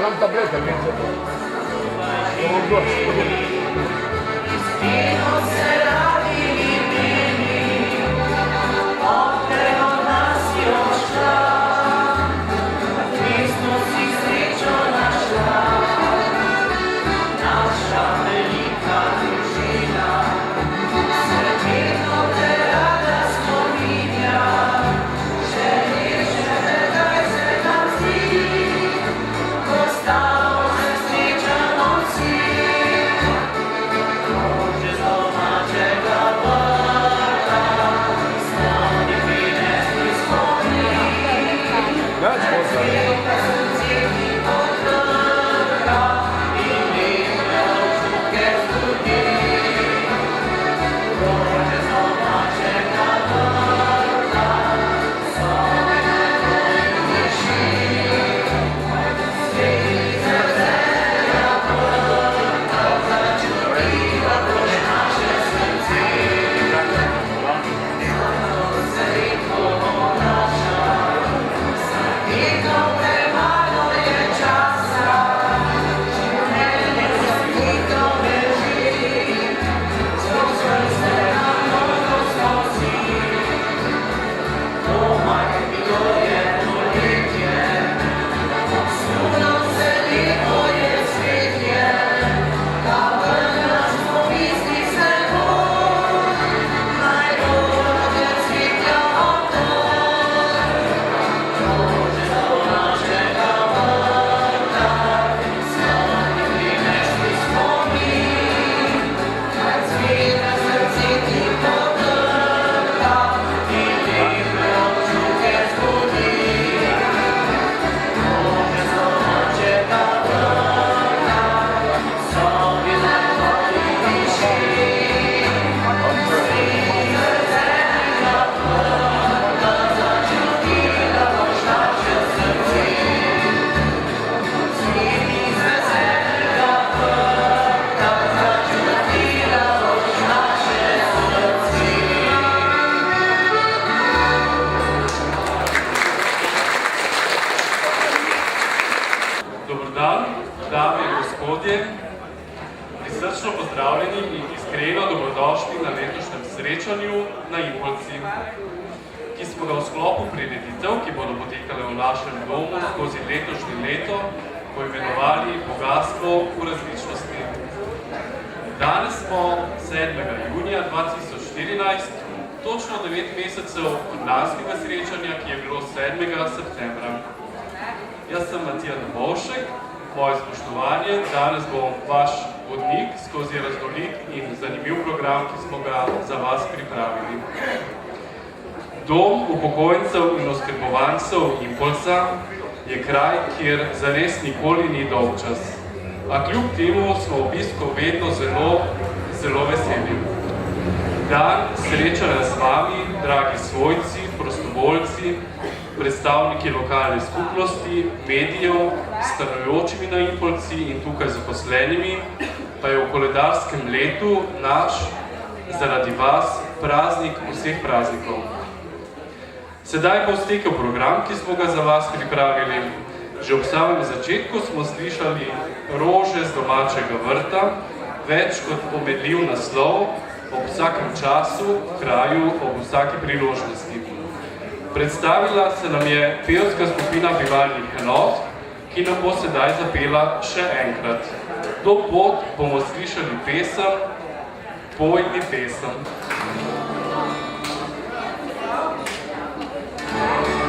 Нам таблеток меньше. srečanju na Impolci, ki smo ga v sklopu prireditev, ki bodo potekale v našem domu skozi letošnje leto, poimenovali Bogatstvo v različnosti. Danes smo 7. junija 2014, točno 9 mesecev od lanskega srečanja, ki je bilo 7. septembra. Jaz sem Matija Dobovšek, moje spoštovanje, danes bom vaš vodnik skozi raznolik in zanimiv program, ki smo ga za vas pripravili. Dom upokojencev in oskrbovancev Impolca je kraj, kjer zares nikoli ni dolgčas. A kljub temu smo obiskov vedno zelo veseli. Dan srečanja s vami, dragi svojci, prostovoljci, predstavniki lokalne skupnosti, medijev, stanujočimi na Impolci in tukaj zaposlenimi, pa je v koledarskem letu naš, zaradi vas, praznik vseh praznikov. Sedaj bo stekel program, ki smo ga za vas pripravili. Že ob samem začetku smo slišali Rože z domačega vrta, več kot pomedljiv naslov, ob vsakem času, kraju, ob vsaki priložnosti. Predstavila se nam je pevska skupina Bivalnih enot, ki nam bo sedaj zapela še enkrat. Do pot bomo slišali pesem, Poj mi pesem. Thank you.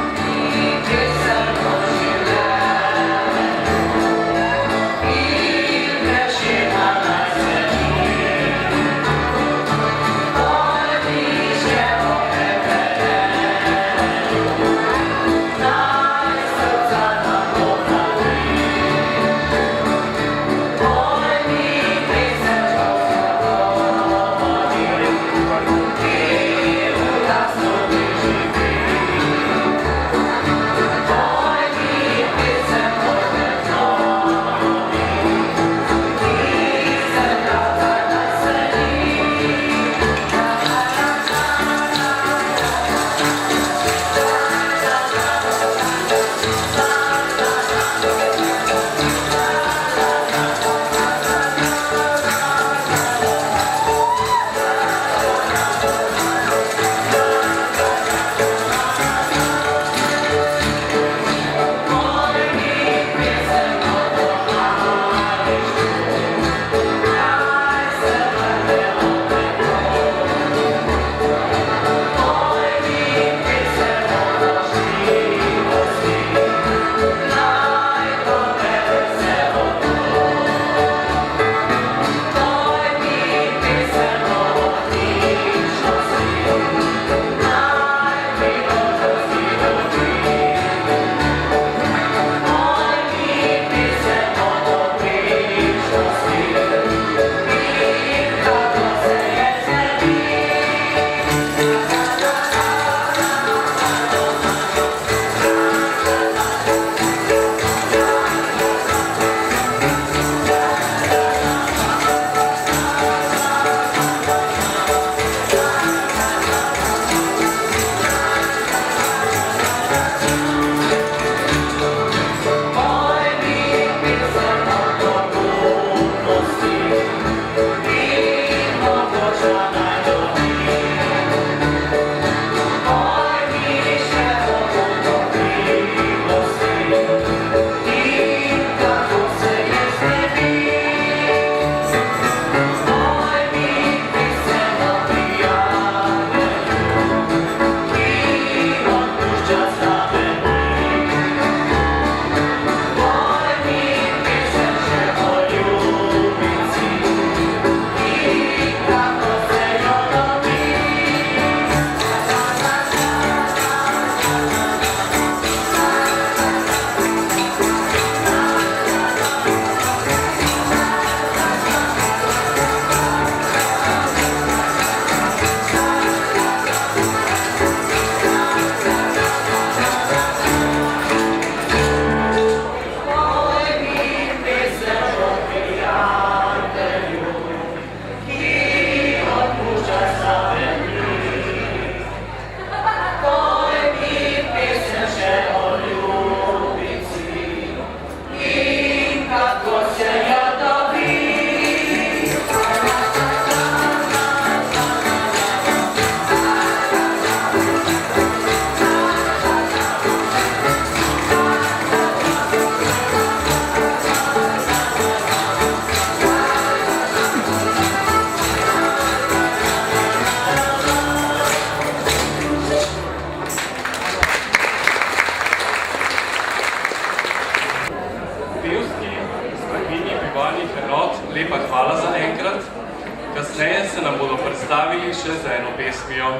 predstavili še z eno pesmijo.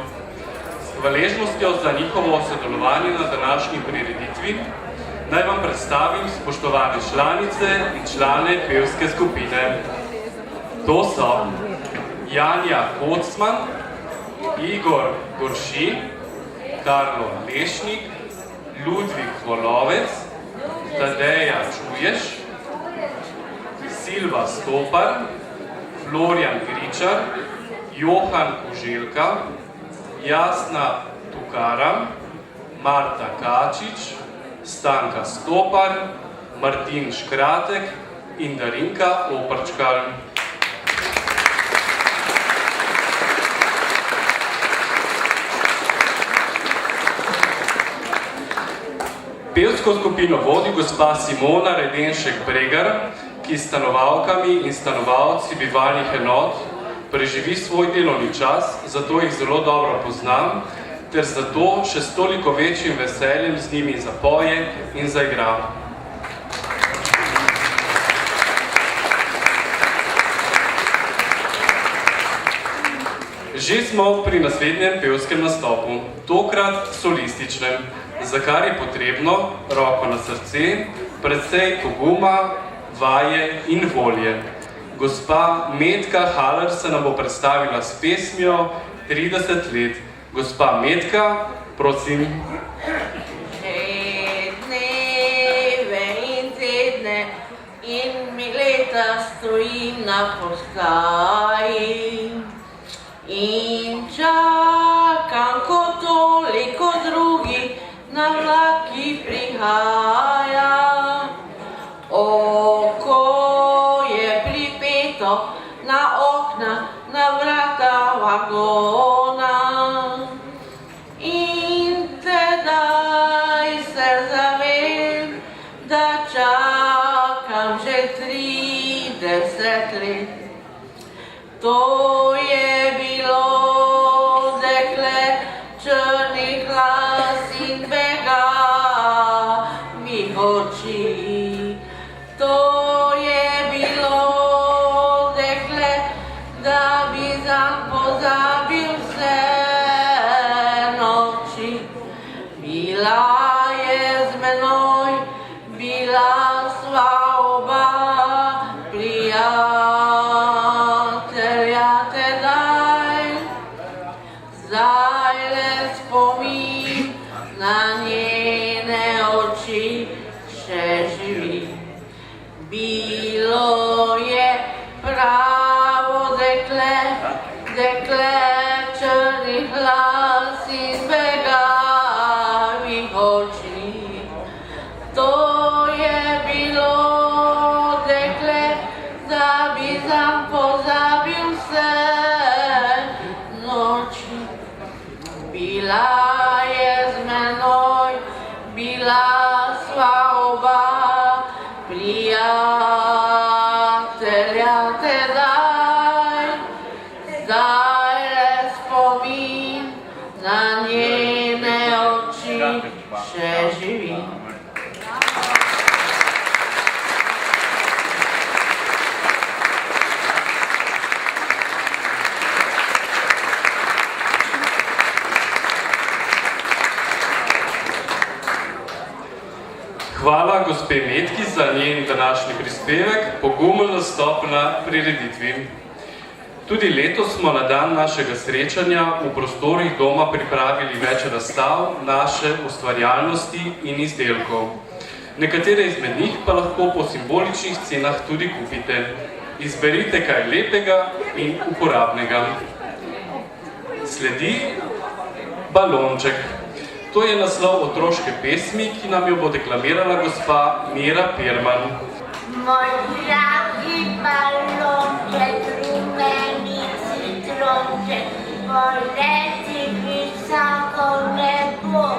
S hvaležnostjo za njihovo sodelovanje na današnji prireditvi naj vam predstavim spoštovane članice in člane pevske skupine. To so Janja Kocman, Igor Gorši, Karlo Lešnik, Ludvik Volovec, Tadeja Čuješ, Silva Stopar, Florjan Gričar, Johan Kuželka, Jasna Tukaram, Marta Kačič, Stanka Stopar, Martin Škratek in Darinka Oprčkal. Pevsko skupino vodi gospa Simona Redenšek-Bregar, ki s stanovalkami in stanovalci bivalnih enot preživi svoj delovni čas, zato jih zelo dobro poznam, ter zato še s toliko večjim veseljem z njimi zapoje in zaigra. Že smo pri naslednjem pevskem nastopu, tokrat solističnem, za kar je potrebno, roko na srce, precej poguma, vaje in volje. Gospa Metka Haller se nam bo predstavila s pesmijo 30 let. Gospa Metka, prosim. Že dneve in tedne in mi leta stojim na postaji in čakam, ko toliko drugih na vlak, ki prihaja. Oko je pripeto na okna, na vrata vagona. In tedaj se zavem, da čakam že 30 let. To je bilo dekle črnih las in begavih oči. To je bilo dekle, da bi zanj pozabil vse noči. Bila je z menoj, bila sva oba prijatelja tedaj. Zdaj le spomin na njene oči še živi. Bilo je pravo dekle, dekle črnih las in begavih oči. To je bilo dekle, da bi zanj pozabil vse noči. Bila je z menoj, bila sva oba prijatelja tedaj. Zdaj le spomin na njene oči še živi. Hvala gospe Metki za njen današnji prispevek, pogumen nastop na prireditvi. Tudi letos smo na dan našega srečanja v prostorih doma pripravili več razstav naše ustvarjalnosti in izdelkov. Nekatere izmed njih pa lahko po simboličnih cenah tudi kupite. Izberite kaj lepega in uporabnega. Sledi balonček. To je naslov otroške pesmi, ki nam jo bo deklamirala gospa Mira Pirman. Moj dragi balonček, rumeni citronček, poleti visoko v nebo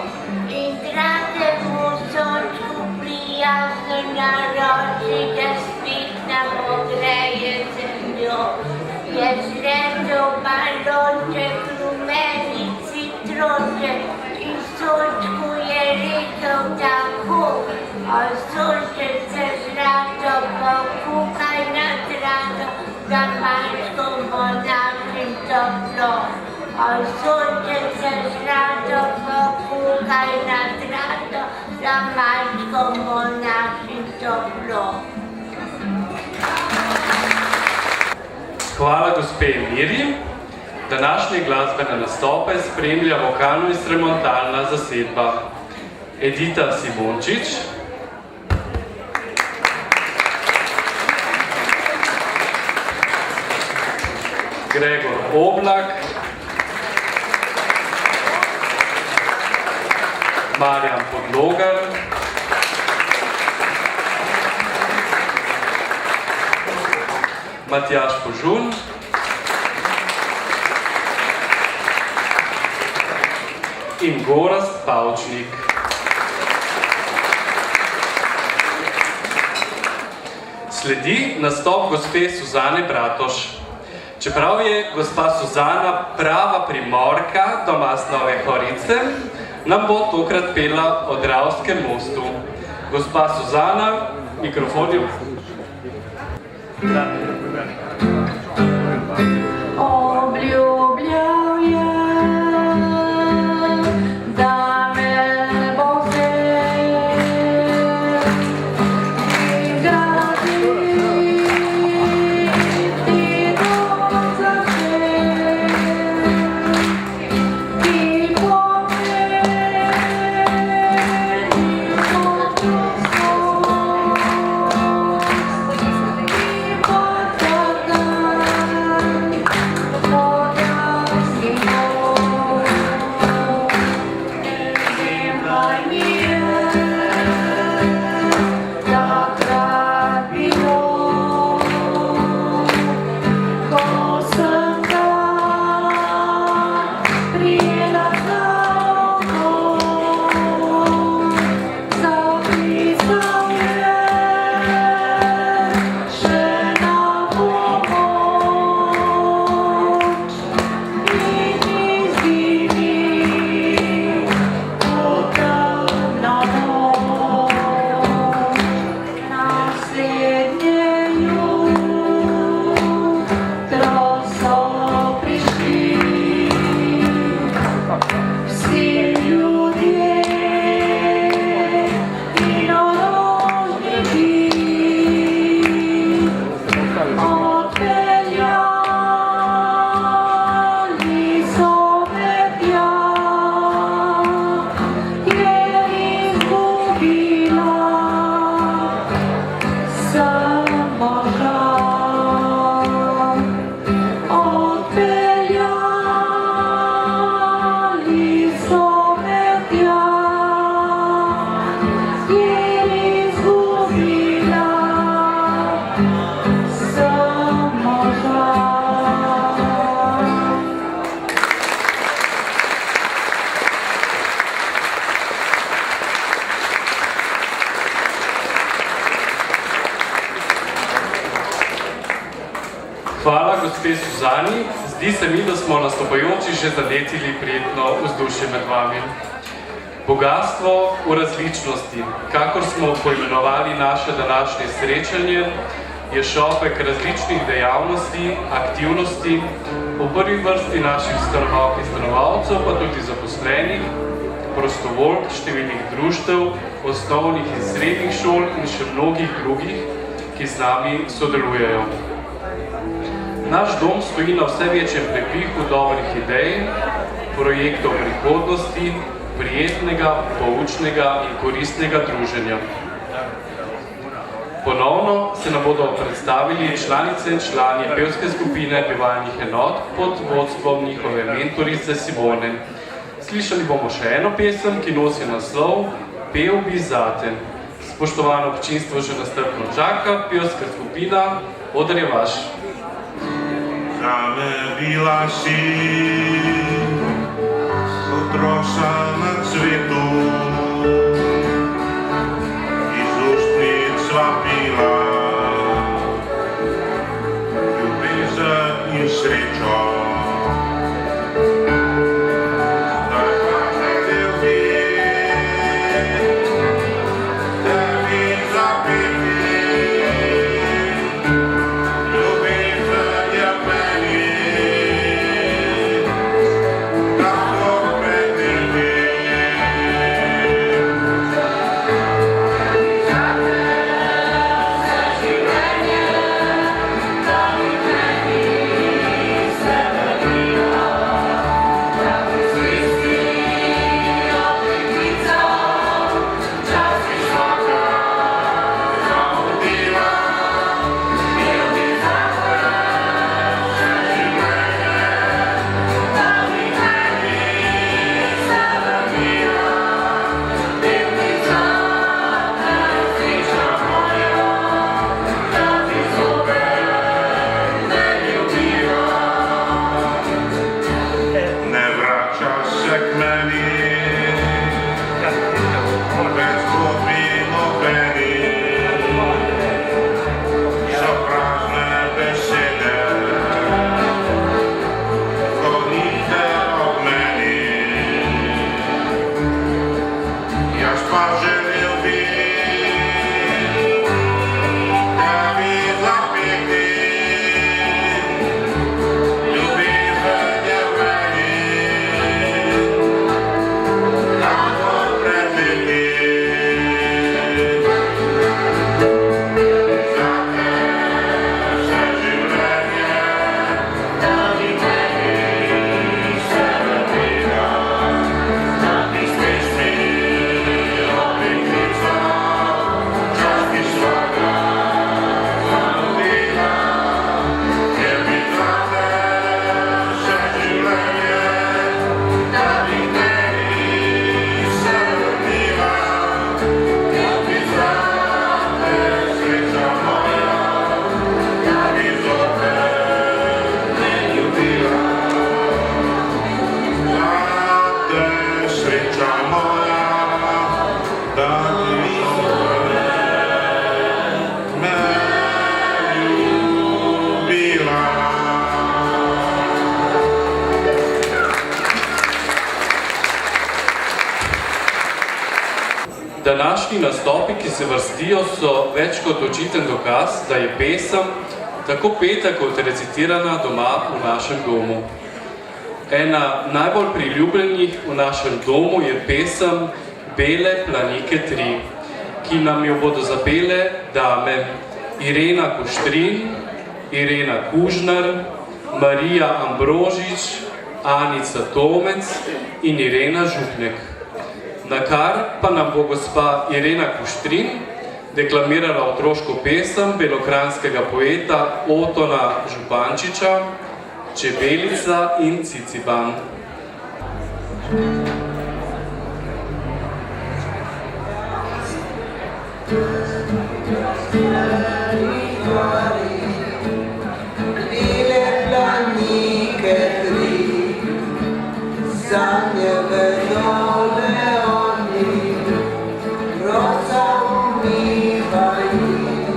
in dragemu sončku prijazno naroči, da spih nam ogreje zemljo. Je sredo balonček, rumeni citronček, in sončku je rekel tako, o sonček se zrato, pokukaj na trato, za mačko bo našim toplo. Oj, sonce se zlato, pokukaj nad rato, za matkom bo našim toplo. Hvala gospe Miri. Današnje glasbene nastope spremlja vokalno-instrumentalna zasedba Edita Simončič, Gregor Oblak, Marjan Podlogar, Matjaž Požun, in Gorazd Pavčnik. Sledi nastop gospe Suzane Bratoš. Čeprav je gospa Suzana prava Primorka, doma z Nove Gorice, nam bo tokrat pela o Dravskem mostu. Gospa Suzana, mikrofon je. Obljubljal je, da me bo vzel, igrati ti dom začel, ti pomeni močnost, ti potrdan. Hvala gospe Suzani. Zdi se mi, da smo nastopajoči že zaletili prijetno vzdušje med vami. Bogatstvo v različnosti, kakor smo poimenovali naše današnje srečanje, je šopek različnih dejavnosti, aktivnosti, v prvi vrsti naših stanovalk in stanovalcev, pa tudi zaposlenih, prostovoljk, številnih društev, osnovnih in srednjih šol in še mnogih drugih, ki z nami sodelujejo. Naš dom stoji na vse večjem prepihu dobrih idej, projektov prihodnosti, prijetnega, poučnega in koristnega druženja. Ponovno se nam bodo predstavili članice in člani pevske skupine pevalnih enot pod vodstvom njihove mentorice Simone. Slišali bomo še eno pesem, ki nosi naslov Pel bi zate. Spoštovano občinstvo že nastrpno čaka, pevska skupina Oder je vaš. Zame bila si otroša na cvetu, iz ustnic sva pila ljubezen in srečo. Zdaj pa želim tebi zapeti, ljubezen je meni Današnji nastopi, ki se vrstijo, so več kot očiten dokaz, da je pesem tako peta kot recitirana doma v našem domu. Ena najbolj priljubljenih v našem domu je pesem Bele planike 3, ki nam jo bodo zapele dame Irena Kuštrin, Irena Kužnar, Marija Ambrožič, Anica Tomec in Irena Župnek. Nakar pa nam bo gospa Irena Kuštrin deklamirala otroško pesem belokranjskega poeta Otona Župančiča Čebelica in Ciciban. Bele planike 3, zanje vedo leoni, roza umivaj njih.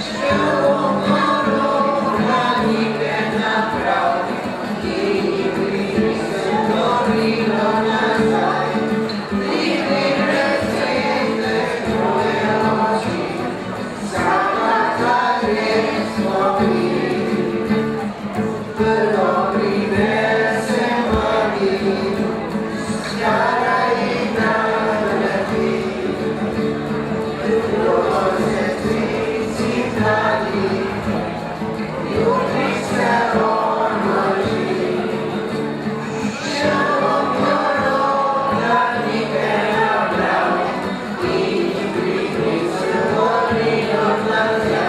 Še omaro planike naprav, in jih se dorilo nazaj. Bele cvete tvoje oči, zakatale smo mi. Prvo prinese mami, stara in naleti. Roze trici dali, jutri se odloži. Še omaro planike nabral, in pridi se dorilo nazaj.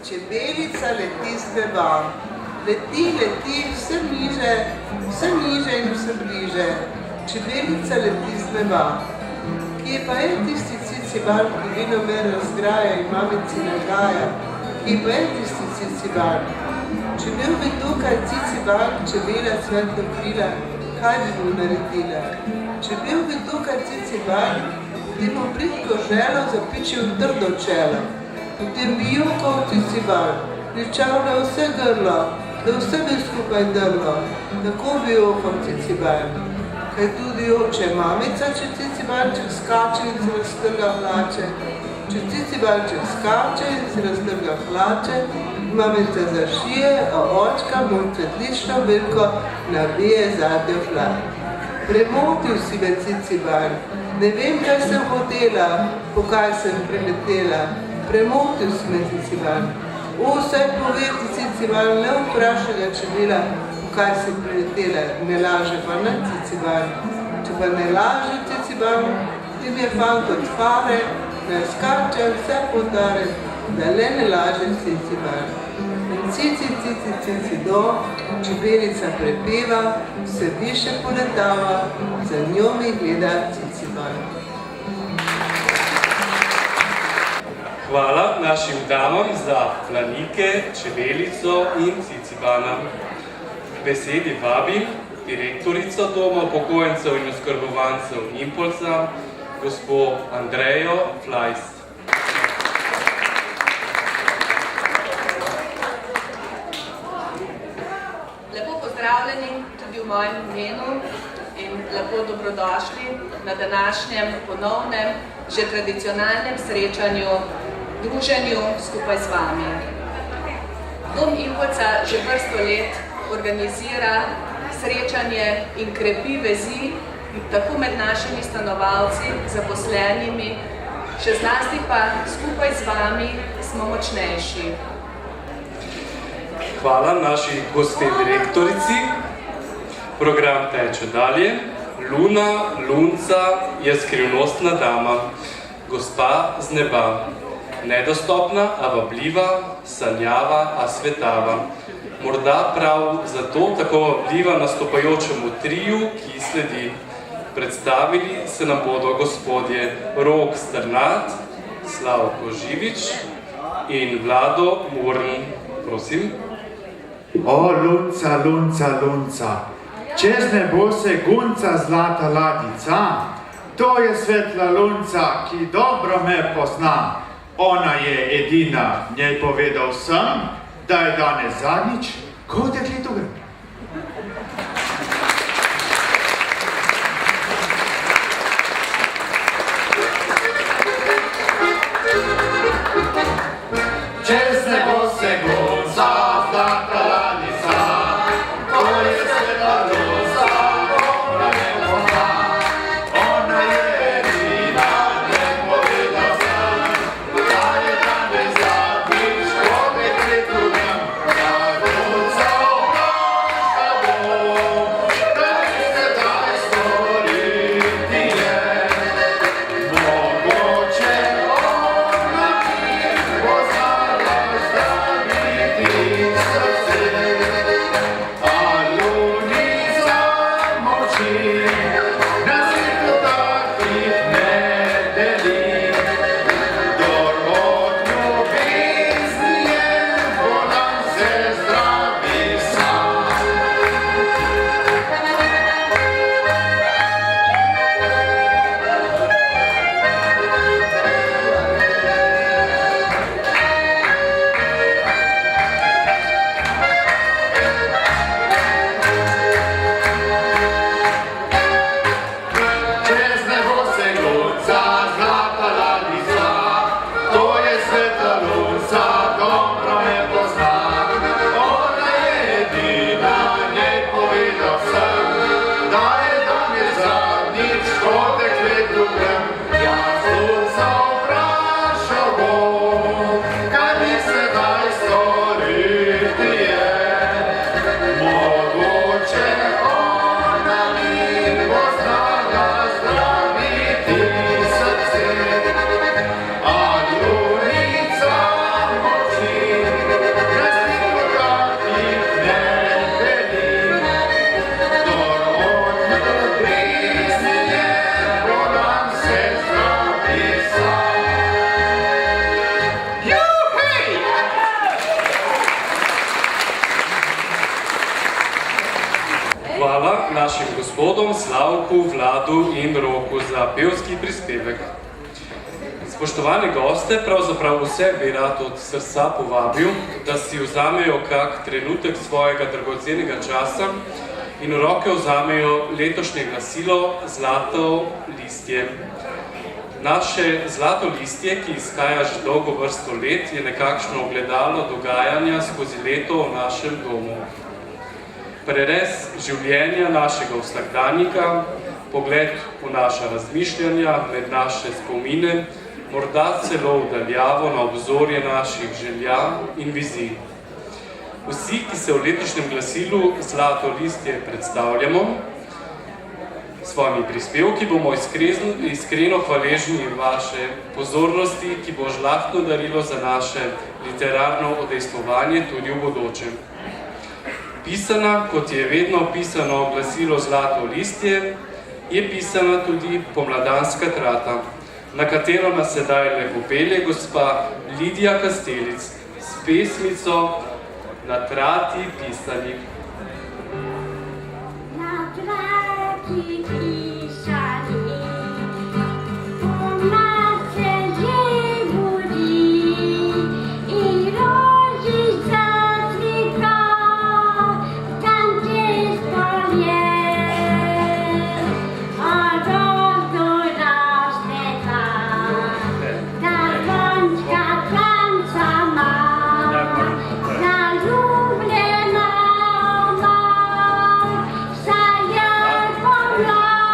Čebelica leti z neba, leti, leti, vse niže in vse bliže. Čebelica leti z neba. Kje pa je tisti ciciban, ki venomer razgraja in mamici nagaja? Kje pa je tisti ciciban? Če bil bi tukaj ciciban, čebela cvetno krila, kaj bi mu naredila? Če bil bi tukaj ciciban, ti mu bridko želo zapičil trdo čelo. Potem bi jokal ciciban, kričal na vse grlo, da vse bi skupaj drlo. Tako bi jokal ciciban. Kaj tudi joče mamica, če cicibanček skače in si raztrga hlače. Če cicibanček skače in si raztrga hlače, mamica zašije, a očka mu cvetlično bilko nabije zadnjo hlad. Premotil si me ciciban, ne vem, kaj sem hotela, po kaj sem priletela. Premotil si me ciciban. Saj povej ti ciciban, ne vprašaj ga čebela, po kaj si priletela, ne laže pa ne ciciban. Če pa ne laže ciciban, ti mi je fant od fare, ne skače vse potare, da le ne laže ciciban. In cici, cici, cici do, čebelica prepeva, se više poletava, za njo mi gleda ciciban. Hvala našim damam za planike, čebelico in cicibana. Besedi vabim direktorico Doma upokojencev in oskrbovancev Impulsa, gospo Andrejo Flajs. Lepo pozdravljeni tudi v mojem imenu in lepo dobrodošli na današnjem ponovnem, že tradicionalnem srečanju, druženju skupaj z vami. Dom Impulsa že vrsto let organizira srečanje in krepi vezi tako med našimi stanovalci, zaposlenimi, še zlasti pa skupaj z vami smo močnejši. Hvala naši gospe direktorici. Program teče dalje. Luna, lunca je skrivnostna dama, gospa z neba. Nedostopna, a vabljiva, sanjava, a svetava. Morda prav zato tako vabljiva nastopajočemu triju, ki sledi. Predstavili se nam bodo gospodje Rok Strnad, Slavko Živič in Vlado Murn. Prosim. O, lunca, lunca, lunca, čez nebo se gunca zlata ladica. To je svetla lunca, ki dobro me pozna. Ona je edina, njej povedal sem, da je danes zadnjič, ko v dekletu gre. Čez nebo se gunca zlata ladica, to je svetla lunca, dobra me pozna. Ona je edina, njej povedal sem, da je danes zadnjič, ko v dekletu gre. Da lunca vpraša bo, kaj se daj storiti je. Mogoče ona mi bo znala zdraviti srce, a lunica moči na svetu takih ne deli. Kdor od ljubezni je bolan, se zdravi sam. Čez nebo se gunca zlata ladica, to je svetla lunca, dobro me pozna. Ona je edina, njej povedal sem, da je danes zadnjič, ko v dekletu grem. Jaz lunca vprašal bom, kaj mi sedaj storiti je. Mogoče ona mi bo znala zdraviti srce, a lunica moči na svetu takih ne deli. Kdor od ljubezni je bolan, se zdravi sam. Juhej! Hvala našim gospodom Slavku, Vladu in Roku za pevski prispevek. Spoštovane goste, pravzaprav vse bi rad od srca povabil, da si vzamejo kak trenutek svojega dragocenega časa in v roke vzamejo letošnje glasilo Zlato listje. Naše zlato listje, ki izhaja že dolgo vrsto let, je nekakšno ogledalo dogajanja skozi leto v našem domu. Prerez življenja našega vsakdanjika, pogled v naša razmišljanja, med naše spomine, morda celo vdaljavo na obzorje naših želja in vizij. Vsi, ki se v letošnjem glasilu Zlato listje predstavljamo, s svojimi prispevki bomo iskreno hvaležni vaše pozornosti, ki bo žlahtno darilo za naše literarno udejstvovanje tudi v bodočem. Pisana, kot je vedno pisano glasilo Zlato listje, je pisana tudi pomladanska trata, na katero nas sedaj lepo pelje gospa Lidija Kastelic s pesmico Na trati pisani. Na trati pisani, pomlad se že budi i rožica cvika, tam čisto je, a rožno raste ta zvončka klanca ma, zaljubljena ma, vsa je pomlad.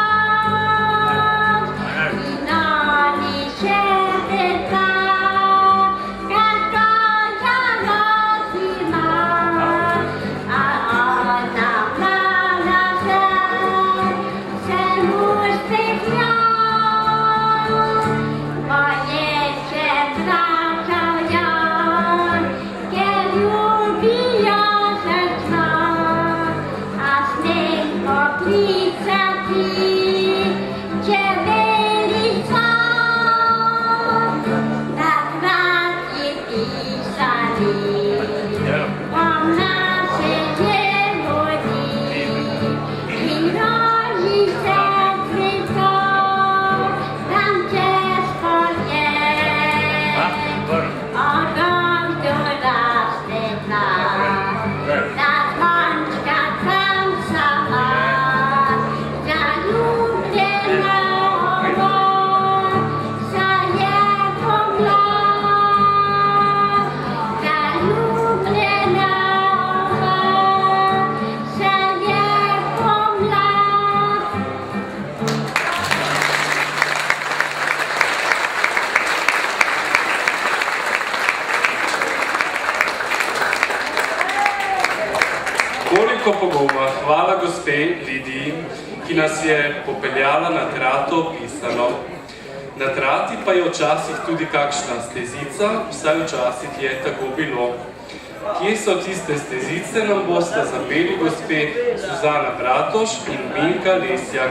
Veliko poguma hvala gospe Lidiji, ki nas je popeljala na Trato pisano. Na Trati pa je včasih tudi kakšna stezica, vsaj včasih je tako bilo. Kje so tiste stezice, nam boste zapeli gospe Suzana Bratoš in Minka Lesjak.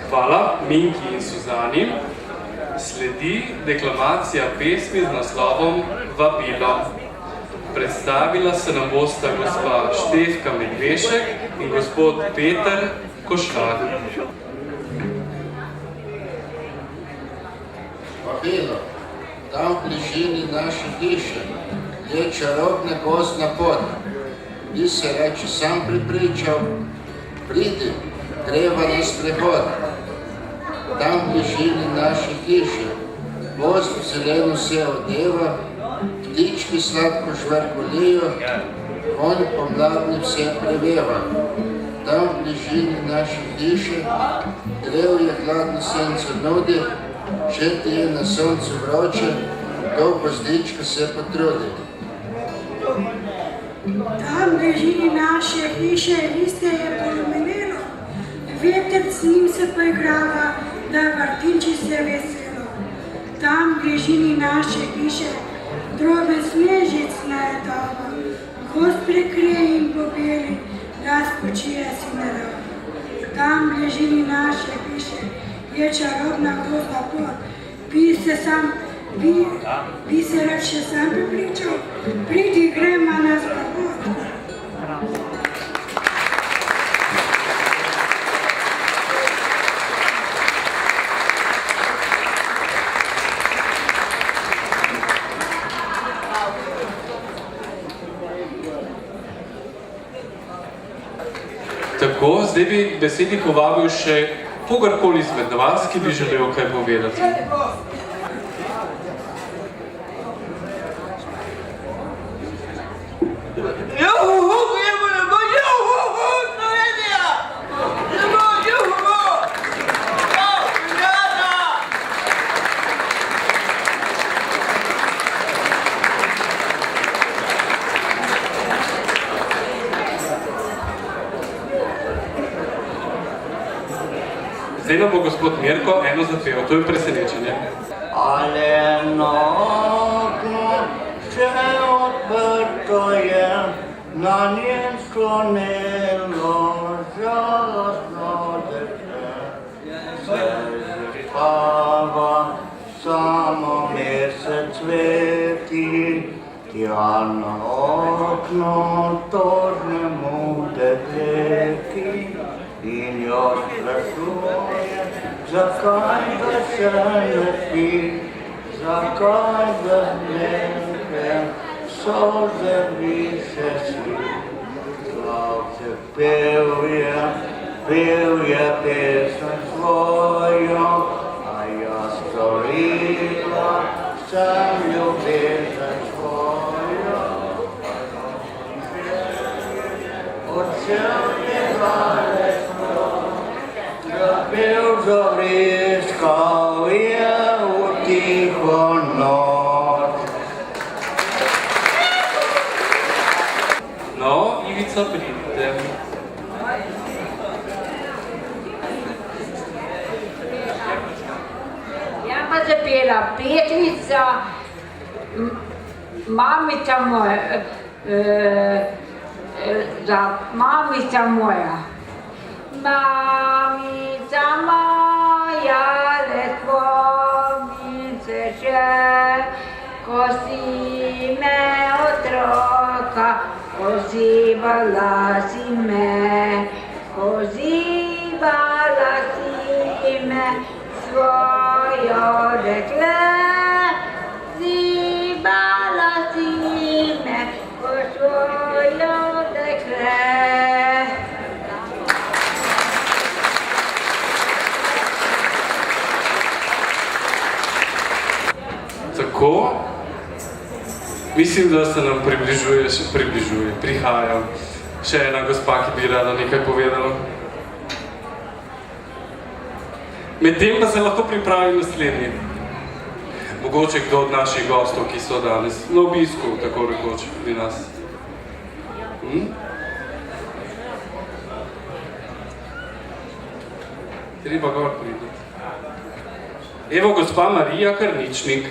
Hvala Minki in Suzani. Sledi deklamacija pesmi z naslovom Vabilo. Predstavila se nam bosta gospa Štefka Medvešek in gospod Peter Koštar. Vabilo, tam v bližini naše hiše je čarobna gozdna pot. Bi se reči sam pripričal, pridi, greva na sprehod. Tam v bližini naše hiše gozd v zeleno se odeva, ptički sladko žvrgolijo, konj pomladni vse preveva. Tam v bližini naše hiše drevje hladno senco nudi, če ti je na soncu vroče, to gozdička se potrudi. Tam v bližini naše hiše liste je polumenelo, veter s njim se poigrava, da vrtinči se veselo. Tam v bližini naše hiše droben snežic naletava, gozd prekrije in pobeli, da spočije si narava. Tam v bližini naše hiše je čarobna gozdna pot, bi se rad še sam pripričal, pridi gremo na sprehod. Tako, zdaj bi besedi povabil še kogarkoli izmed vas, ki bi želel kaj povedati. Zdaj nam bo gospod Mirko eno zapel, to je presenečenje. Ale eno okno še odprto je, na njem sklonilo žalostno dekle. Se spava, samo mesec sveti, tja na okno tožnemu dekleti. In jo sprašuje, zakaj da se ne spi, zakaj da dnevke solze više svi. Slavce pel je pesem svojo, a jaz storila sem ljubezen svojo. Od Zapel zavriskal je v tiho noč. No, Ivica, pridite. Ja pa zapela Petrica, mamica moja, mamica moja. Mamica moja, letvo mi se še, ko si me otroka, pozivala si me, pozivala si me, svojo dekle, zibala si me, ko svojo dekle. Tako, mislim, da se nam prihaja še ena gospa, ki bi rada nekaj povedala. Medtem pa se lahko pripravi naslednji. Mogoče kdo od naših gostov, ki so danes na obisku, tako rekoč, pri nas. Treba gor priti. Evo, gospa Marija Karničnik.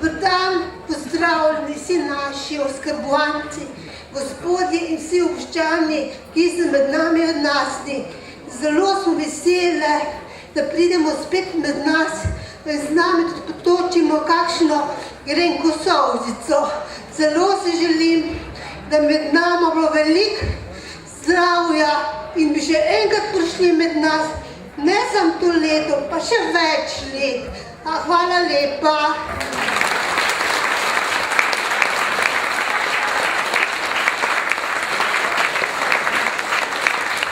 Dober dan, pozdravljeni vsi naši oskrbovanci, gospodje in vsi občani, ki so med nami odnosni. Zelo smo vesele, da pridemo spet med nas in z nami tudi potočimo kakšno grenko solzico. Zelo se želim, da med nama bilo veliko zdravja in bi še enkrat prišli med nas, ne samo to leto, pa še več let. Hvala lepa.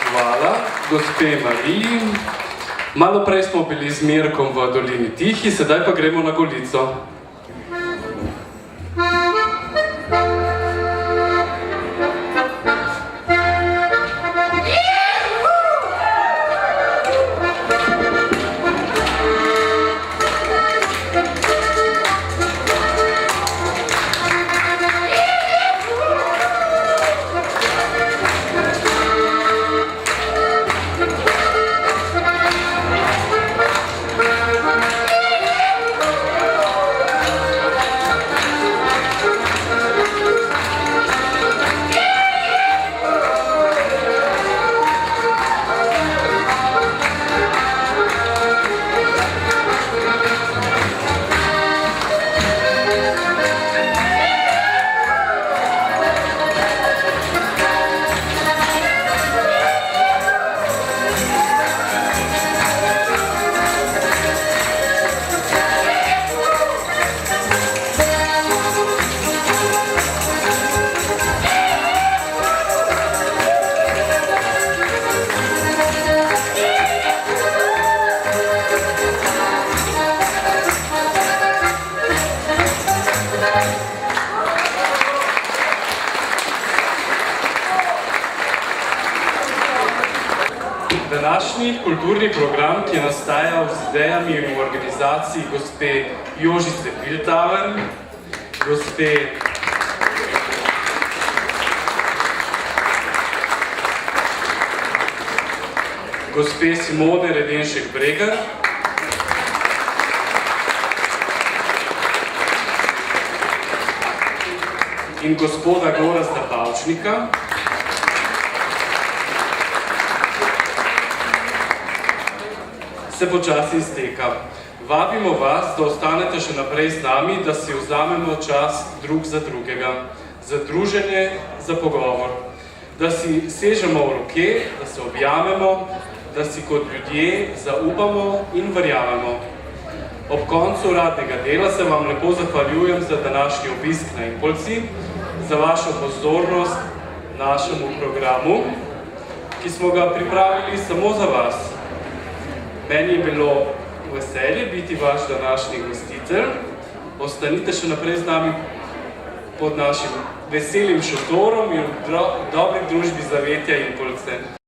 Hvala, gospe Mariji. Malo prej smo bili z Mirkom v dolini Tihi, sedaj pa gremo na Golico. Današnji kulturni program, ki je nastajal z idejami v organizaciji gospe Jožice Piltaver, gospe Simone Redenšek-Bregar, in gospoda Gorazda Pavčnika, se počasi izteka. Vabimo vas, da ostanete še naprej z nami, da si vzamemo čas drug za drugega, za druženje, za pogovor, da si sežemo v roke, da se objamemo, da si kot ljudje zaupamo in verjamemo. Ob koncu uradnega dela se vam lepo zahvaljujem za današnji obisk na Impulzi, za vašo pozornost našemu programu, ki smo ga pripravili samo za vas. Meni je bilo veselje biti vaš današnji gostici. trg. Ostanite še naprej z nami pod našim veselim šotorom in v dobri družbi Zavetja in Polcen.